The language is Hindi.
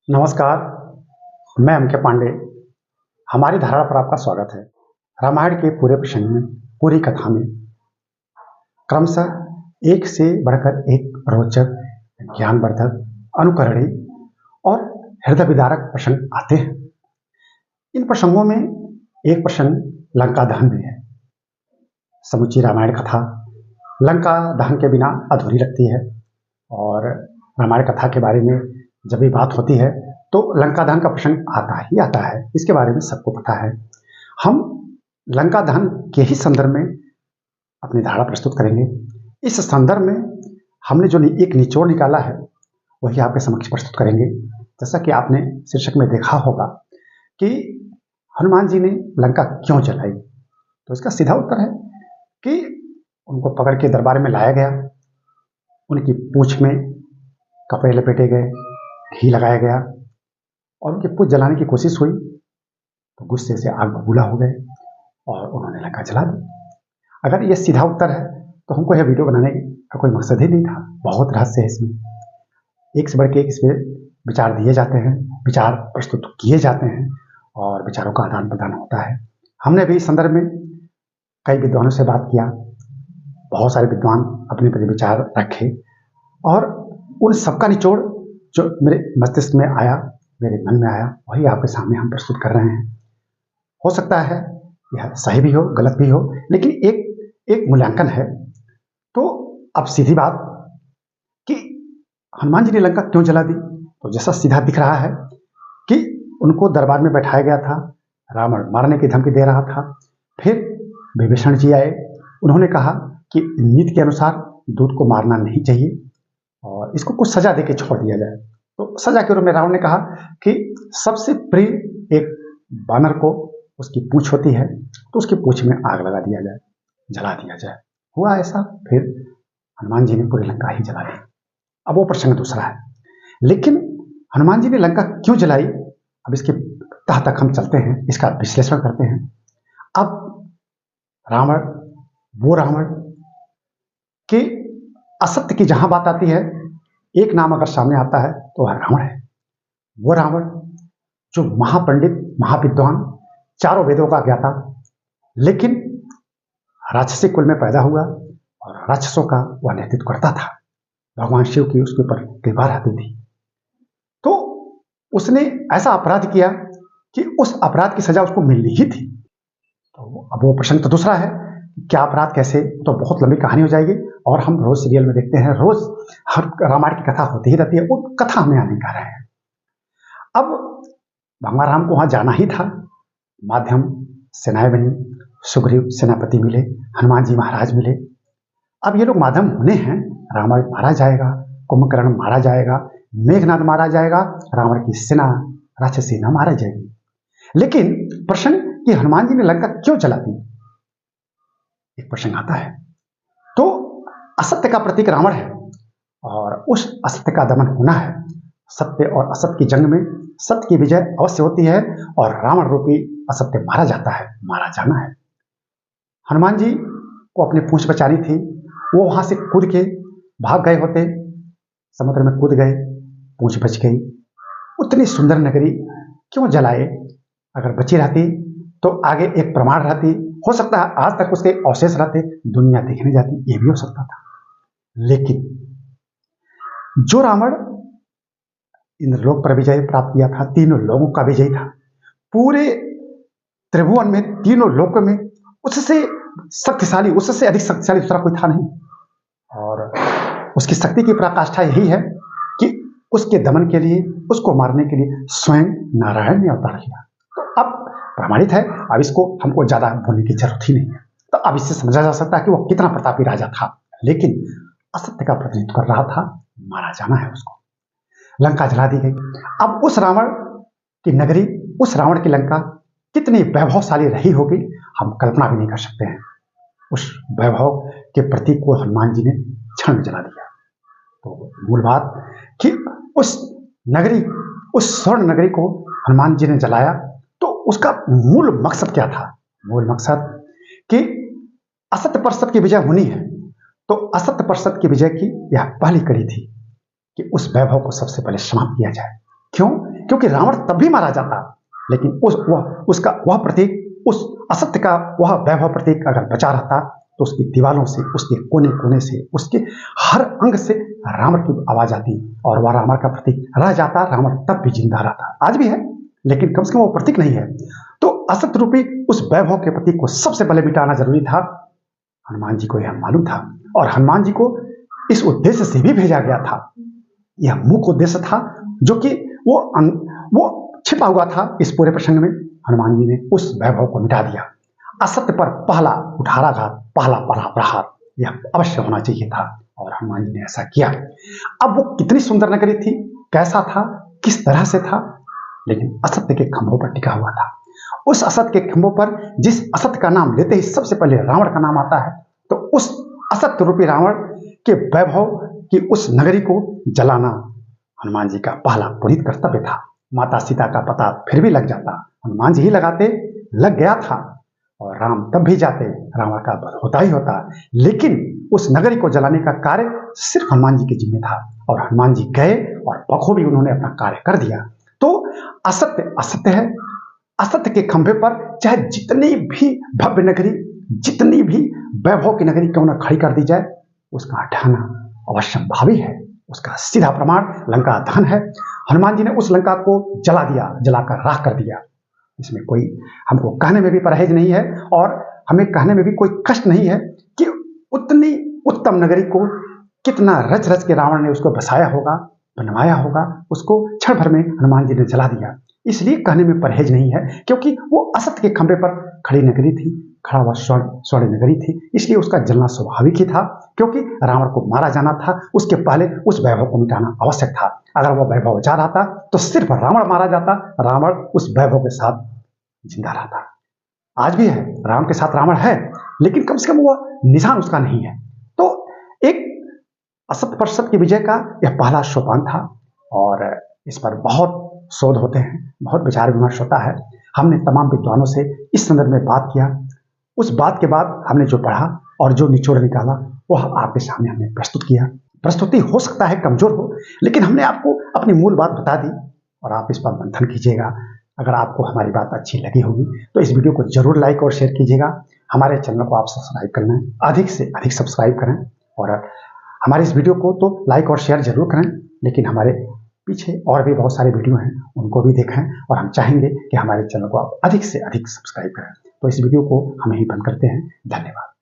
नमस्कार, मैं एम.के. पांडे। हमारी धारणा पर आपका स्वागत है। रामायण के पूरे प्रसंग में, पूरी कथा में क्रमशः एक से बढ़कर एक रोचक, ज्ञानवर्धक, अनुकरणीय और हृदय विदारक प्रसंग आते हैं। इन प्रसंगों में एक प्रसंग लंका दहन भी है। समूची रामायण कथा लंका दहन के बिना अधूरी लगती है और रामायण कथा के बारे में जब भी बात होती है तो लंका दहन का प्रसंग आता ही आता है। इसके बारे में सबको पता है। हम लंका दहन के ही संदर्भ में अपनी धारणा प्रस्तुत करेंगे। इस संदर्भ में हमने जो एक निचोड़ निकाला है वही आपके समक्ष प्रस्तुत करेंगे। जैसा कि आपने शीर्षक में देखा होगा कि हनुमान जी ने लंका क्यों जलाई, तो इसका सीधा उत्तर है कि उनको पकड़ के दरबार में लाया गया, उनकी पूंछ में कपड़े लपेटे गए, घी लगाया गया और उनकी पूंछ जलाने की कोशिश हुई तो गुस्से से आग बबूला हो गए और उन्होंने लंका जला दी। अगर ये सीधा उत्तर है तो हमको यह वीडियो बनाने का कोई मकसद ही नहीं था। बहुत रहस्य है इसमें, एक से बढ़ के एक इसमें विचार दिए जाते हैं, विचार प्रस्तुत किए जाते हैं और विचारों का आदान प्रदान होता है। हमने भी इस संदर्भ में कई विद्वानों से बात किया, बहुत सारे विद्वान अपने अपने विचार रखे और उन सबका निचोड़ जो मेरे मस्तिष्क में आया, मेरे मन में आया, वही आपके सामने हम प्रस्तुत कर रहे हैं। हो सकता है यह सही भी हो, गलत भी हो, लेकिन एक मूल्यांकन है। तो अब सीधी बात कि हनुमान जी ने लंका क्यों जला दी, तो जैसा सीधा दिख रहा है कि उनको दरबार में बैठाया गया था, रावण मारने की धमकी दे रहा था। फिर विभीषण जी आए, उन्होंने कहा कि नीति के अनुसार दूत को मारना नहीं चाहिए और इसको कुछ सजा देके छोड़ दिया जाए। तो सजा के रूप में रावण ने कहा कि सबसे प्रिय एक बानर को उसकी पूंछ होती है तो उसकी पूंछ में आग लगा दिया जाए, जला दिया जाए। हुआ ऐसा, फिर हनुमान जी ने पूरी लंका ही जला दी। अब वो प्रसंग दूसरा है, लेकिन हनुमान जी ने लंका क्यों जलाई, अब इसके तह तक हम चलते हैं, इसका विश्लेषण करते हैं। अब रावण, वो रावण के असत्य की जहां बात आती है, एक नाम अगर सामने आता है तो वह रावण है। वो रावण जो महापंडित, महाविद्वान, चारों वेदों का ज्ञाता, लेकिन राक्षसी कुल में पैदा हुआ और राक्षसों का वह नेतृत्व करता था। भगवान शिव की उसके ऊपर कृपा रहती थी। तो उसने ऐसा अपराध किया कि उस अपराध की सजा उसको मिलनी ही थी। तो अब वो प्रसंग तो दूसरा है, क्या अपराध कैसे, तो बहुत लंबी कहानी हो जाएगी और हम रोज सीरियल में देखते हैं, रोज हर रामायण की कथा होती ही रहती है। वो कथा हमें आने का है। अब भगवान राम को वहां जाना ही था, माध्यम सेनाएं बनी, सुग्रीव सेनापति मिले, हनुमान जी महाराज मिले। अब ये लोग माध्यम होने हैं, रावण मारा जाएगा, कुंभकर्ण मारा जाएगा, मेघनाद मारा जाएगा, रावण की सेना, राक्षस सेना मारा जाएगी। लेकिन प्रश्न कि हनुमान जी ने लंका क्यों जला दी, एक प्रश्न आता है। तो असत्य का प्रतीक रावण है और उस असत्य का दमन होना है। सत्य और असत्य की जंग में सत्य की विजय अवश्य होती है और रावण रूपी असत्य मारा जाता है, मारा जाना है। हनुमान जी को अपनी पूंछ बचानी थी, वो वहां से कूद के भाग गए होते, समुद्र में कूद गए, पूंछ बच गई। उतनी सुंदर नगरी क्यों जलाए, अगर बची रहती तो आगे एक प्रमाण रहती, हो सकता है आज तक उसके अवशेष रहते, दुनिया देखने जाती, ये भी हो सकता था। लेकिन जो रावण इंद्रलोक पर विजय प्राप्त किया था, तीनों लोगों का विजय था, पूरे त्रिभुवन में, तीनों लोकों में उससे शक्तिशाली, उससे अधिक शक्तिशाली दूसरा कोई था नहीं। और उसकी शक्ति की पराकाष्ठा यही है कि उसके दमन के लिए, उसको मारने के लिए स्वयं नारायण ने अवतार लिया। तो अब प्रमाणित है, अब इसको हमको ज्यादा बोलने की जरूरत ही नहीं है। तो अब इससे समझा जा सकता है कि वो कितना प्रतापी राजा था, लेकिन असत्य का प्रतिनिधित्व कर रहा था, मारा जाना है उसको। लंका जला दी गई। अब उस रावण की नगरी, उस रावण की लंका कितनी वैभवशाली रही होगी, हम कल्पना भी नहीं कर सकते हैं। उस वैभव के प्रतीक को हनुमान जी ने क्षण में जला दिया। तो मूल बात कि उस नगरी, उस स्वर्ण नगरी को हनुमान जी ने जलाया, तो उसका मूल मकसद क्या था? मूल मकसद कि असत्य पर सत्य की विजय होनी है। तो असत्य पर सत्य की विजय की यह पहली कड़ी थी कि उस वैभव को सबसे पहले समाप्त किया जाए। क्यों? क्योंकि रावण तब भी मारा जाता, लेकिन वह प्रतीक, उस असत्य का वह वैभव प्रतीक अगर बचा रहता तो उसकी दीवारों से, उसके कोने कोने से, उसके हर अंग से रावण की आवाज आती और वह रावण का प्रतीक रह जाता। रावण तब भी जिंदा रहता, आज भी है, लेकिन कम से कम वो प्रतीक नहीं है। तो असत्य रूपी उस वैभव के प्रतीक को सबसे पहले मिटाना जरूरी था। हनुमान जी को यह मालूम था और हनुमान जी को इस उद्देश्य से भी भेजा गया था। यह मुख्य उद्देश्य था जो कि वो छिपा हुआ था इस पूरे प्रसंग में। हनुमान जी ने उस वैभव को मिटा दिया। असत्य पर पहला कुठाराघात, पहला प्रहार यह अवश्य होना चाहिए था और हनुमान जी ने ऐसा किया। अब वो कितनी सुंदर नगरी थी, कैसा था, किस तरह से था, लेकिन असत्य के खंभों पर टिका हुआ था। उस असत्य के खंभों पर जिस असत्य का नाम लेते ही सबसे पहले रावण का नाम आता है, तो उस असत्य रूपी रावण के वैभव की उस नगरी को जलाना हनुमान जी का पहला पुनीत कर्तव्य था। माता सीता का पता फिर भी लग जाता, हनुमान जी ही लगाते, लग गया था, और राम तब भी जाते, रावण का वध होता ही होता, लेकिन उस नगरी को जलाने का कार्य सिर्फ हनुमान जी के जिम्मे था और हनुमान जी गए और बखूबी उन्होंने अपना कार्य कर दिया। तो असत्य असत्य है। असत्य के खंभे पर चाहे जितनी भी भव्य नगरी, जितनी भी वैभव की नगरी क्यों न खड़ी कर दी जाए, उसका हटाना अवश्यंभावी है। उसका सीधा प्रमाण लंका दहन है। हनुमान जी ने उस लंका को जला दिया, जलाकर राख कर दिया। इसमें कोई हमको कहने में भी परहेज नहीं है और हमें कहने में भी कोई कष्ट नहीं है कि उतनी उत्तम नगरी को कितना रच रच के रावण ने उसको बसाया होगा, बनवाया होगा, उसको क्षण भर में हनुमान जी ने जला दिया। इसलिए कहने में परहेज नहीं है, क्योंकि वो असत्य के खंभे पर खड़ी नगरी थी, खड़ा हुआ स्वर्ण नगरी थी, इसलिए उसका जलना स्वाभाविक ही था, क्योंकि रावण को मारा जाना था। उसके पहले उस वैभव को मिटाना आवश्यक था। अगर वह वैभव जा रहा था तो सिर्फ रावण मारा जाता, रावण उस वैभव के साथ जिंदा रहता। आज भी है, राम के साथ रावण है, लेकिन कम से कम वह निशान उसका नहीं है। तो एक असत्य पर सत्य की विजय का यह पहला सोपान था और इस पर बहुत शोध होते हैं, बहुत विचार विमर्श होता है। हमने तमाम विद्वानों से इस संदर्भ में बात किया। उस बात के बाद हमने जो पढ़ा और जो निचोड़ निकाला वह आपके सामने हमने प्रस्तुत किया। प्रस्तुति हो सकता है कमजोर हो, लेकिन हमने आपको अपनी मूल बात बता दी और आप इस पर मंथन कीजिएगा। अगर आपको हमारी बात अच्छी लगी होगी तो इस वीडियो को जरूर लाइक और शेयर कीजिएगा। हमारे चैनल को आप सब्सक्राइब करना है, अधिक से अधिक सब्सक्राइब करें और हमारे इस वीडियो को तो लाइक और शेयर जरूर करें, लेकिन हमारे पीछे और भी बहुत सारे वीडियो हैं, उनको भी देखें और हम चाहेंगे कि हमारे चैनल को आप अधिक से अधिक सब्सक्राइब करें। तो इस वीडियो को हम यहीं बंद करते हैं। धन्यवाद।